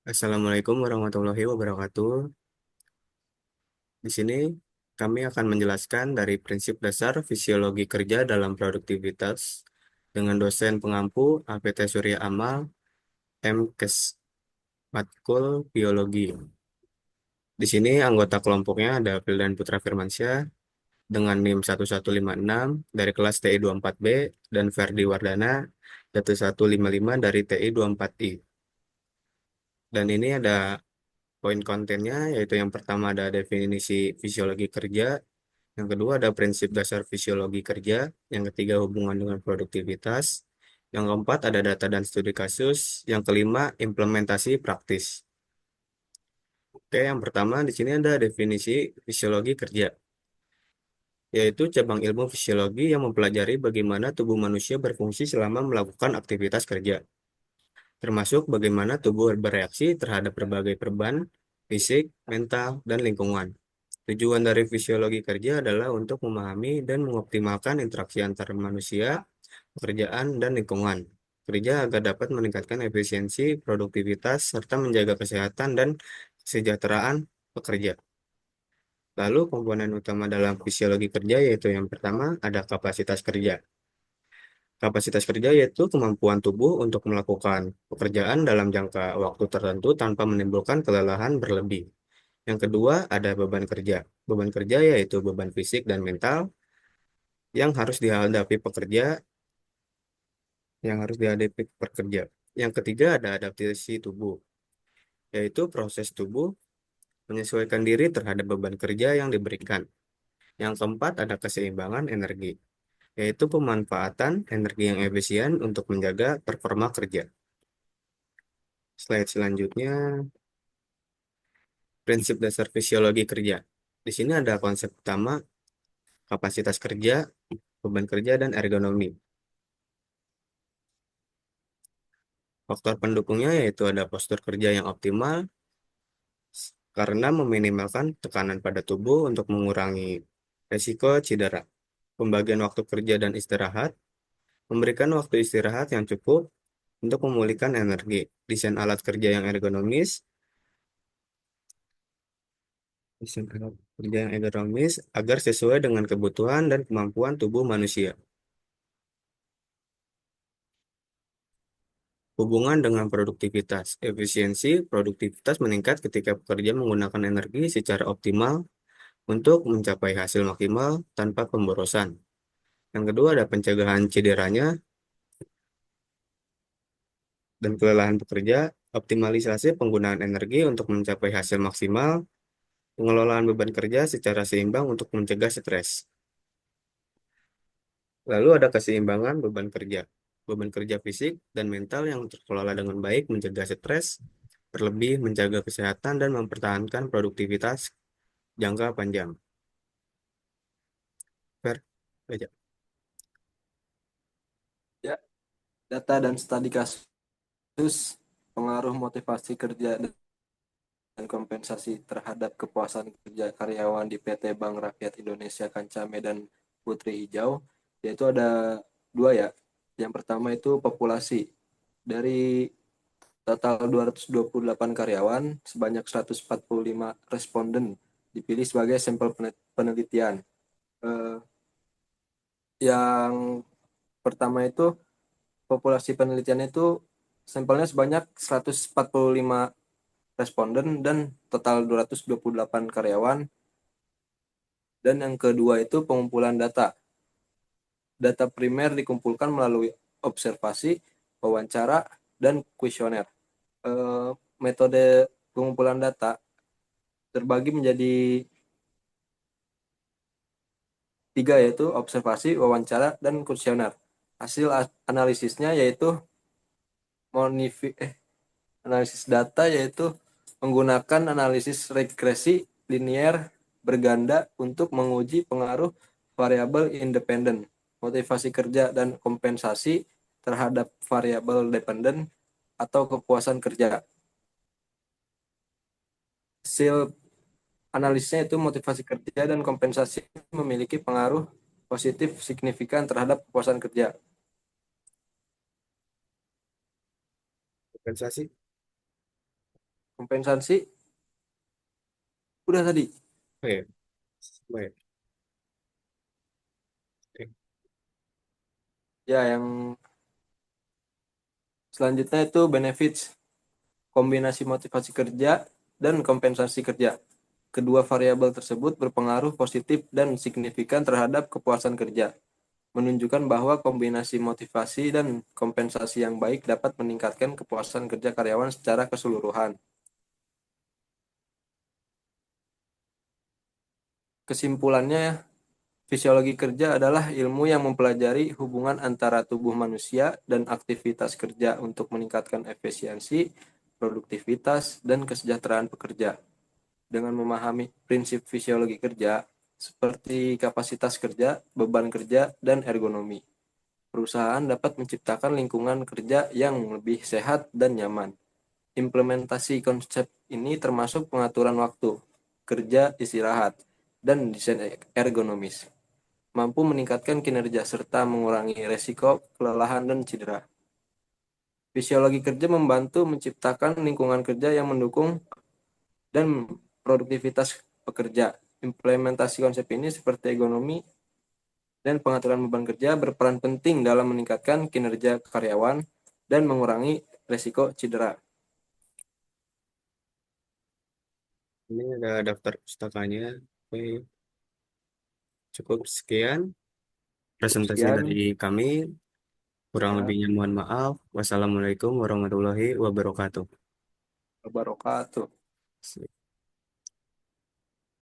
Assalamualaikum warahmatullahi wabarakatuh. Di sini kami akan menjelaskan dari prinsip dasar fisiologi kerja dalam produktivitas dengan dosen pengampu APT Surya Amal, M. Matkul Biologi. Di sini anggota kelompoknya ada Vildan Putra Firmansyah dengan NIM 1156 dari kelas TI 24B dan Ferdi Wardana 1155 dari TI 24I. Dan ini ada poin kontennya, yaitu yang pertama ada definisi fisiologi kerja, yang kedua ada prinsip dasar fisiologi kerja, yang ketiga hubungan dengan produktivitas, yang keempat ada data dan studi kasus, yang kelima implementasi praktis. Oke, yang pertama di sini ada definisi fisiologi kerja, yaitu cabang ilmu fisiologi yang mempelajari bagaimana tubuh manusia berfungsi selama melakukan aktivitas kerja, termasuk bagaimana tubuh bereaksi terhadap berbagai perubahan fisik, mental, dan lingkungan. Tujuan dari fisiologi kerja adalah untuk memahami dan mengoptimalkan interaksi antar manusia, pekerjaan, dan lingkungan kerja agar dapat meningkatkan efisiensi, produktivitas, serta menjaga kesehatan dan kesejahteraan pekerja. Lalu komponen utama dalam fisiologi kerja yaitu yang pertama ada kapasitas kerja. Kapasitas kerja yaitu kemampuan tubuh untuk melakukan pekerjaan dalam jangka waktu tertentu tanpa menimbulkan kelelahan berlebih. Yang kedua, ada beban kerja. Beban kerja yaitu beban fisik dan mental yang harus dihadapi pekerja, yang harus dihadapi pekerja. Yang ketiga, ada adaptasi tubuh, yaitu proses tubuh menyesuaikan diri terhadap beban kerja yang diberikan. Yang keempat, ada keseimbangan energi, yaitu pemanfaatan energi yang efisien untuk menjaga performa kerja. Slide selanjutnya, prinsip dasar fisiologi kerja. Di sini ada konsep utama, kapasitas kerja, beban kerja, dan ergonomi. Faktor pendukungnya yaitu ada postur kerja yang optimal karena meminimalkan tekanan pada tubuh untuk mengurangi resiko cedera. Pembagian waktu kerja dan istirahat, memberikan waktu istirahat yang cukup untuk memulihkan energi. Desain alat kerja yang ergonomis, desain alat kerja yang ergonomis agar sesuai dengan kebutuhan dan kemampuan tubuh manusia. Hubungan dengan produktivitas, efisiensi, produktivitas meningkat ketika pekerja menggunakan energi secara optimal untuk mencapai hasil maksimal tanpa pemborosan. Yang kedua ada pencegahan cederanya dan kelelahan pekerja, optimalisasi penggunaan energi untuk mencapai hasil maksimal, pengelolaan beban kerja secara seimbang untuk mencegah stres. Lalu ada keseimbangan beban kerja. Beban kerja fisik dan mental yang terkelola dengan baik mencegah stres, terlebih menjaga kesehatan dan mempertahankan produktivitas jangka panjang. Fer, baca. Ya, data dan studi kasus pengaruh motivasi kerja dan kompensasi terhadap kepuasan kerja karyawan di PT Bank Rakyat Indonesia Kanca Medan Putri Hijau, yaitu ada dua ya. Yang pertama itu populasi. Dari total 228 karyawan, sebanyak 145 responden dipilih sebagai sampel penelitian. Eh, yang pertama itu populasi penelitian itu sampelnya sebanyak 145 responden dan total 228 karyawan. Dan yang kedua itu pengumpulan data. Data primer dikumpulkan melalui observasi, wawancara, dan kuesioner. Metode pengumpulan data terbagi menjadi tiga, yaitu observasi, wawancara, dan kuesioner. Hasil analisisnya yaitu analisis data, yaitu menggunakan analisis regresi linier berganda untuk menguji pengaruh variabel independen, motivasi kerja dan kompensasi terhadap variabel dependen atau kepuasan kerja. Hasil analisisnya itu motivasi kerja dan kompensasi memiliki pengaruh positif signifikan terhadap kepuasan kerja. Kompensasi. Kompensasi udah tadi. Oh ya, baik. Ya, yang selanjutnya itu benefits, kombinasi motivasi kerja dan kompensasi kerja. Kedua variabel tersebut berpengaruh positif dan signifikan terhadap kepuasan kerja, menunjukkan bahwa kombinasi motivasi dan kompensasi yang baik dapat meningkatkan kepuasan kerja karyawan secara keseluruhan. Kesimpulannya, fisiologi kerja adalah ilmu yang mempelajari hubungan antara tubuh manusia dan aktivitas kerja untuk meningkatkan efisiensi, produktivitas, dan kesejahteraan pekerja. Dengan memahami prinsip fisiologi kerja, seperti kapasitas kerja, beban kerja, dan ergonomi, perusahaan dapat menciptakan lingkungan kerja yang lebih sehat dan nyaman. Implementasi konsep ini termasuk pengaturan waktu, kerja istirahat, dan desain ergonomis, mampu meningkatkan kinerja serta mengurangi resiko kelelahan dan cedera. Fisiologi kerja membantu menciptakan lingkungan kerja yang mendukung dan produktivitas pekerja. Implementasi konsep ini seperti ergonomi dan pengaturan beban kerja berperan penting dalam meningkatkan kinerja karyawan dan mengurangi resiko cedera. Ini ada daftar pustakanya. Oke, cukup sekian Cukup presentasi dari sekian. kami. Kurang Ya, lebihnya mohon maaf. Wassalamualaikum warahmatullahi wabarakatuh. wabarakatuh.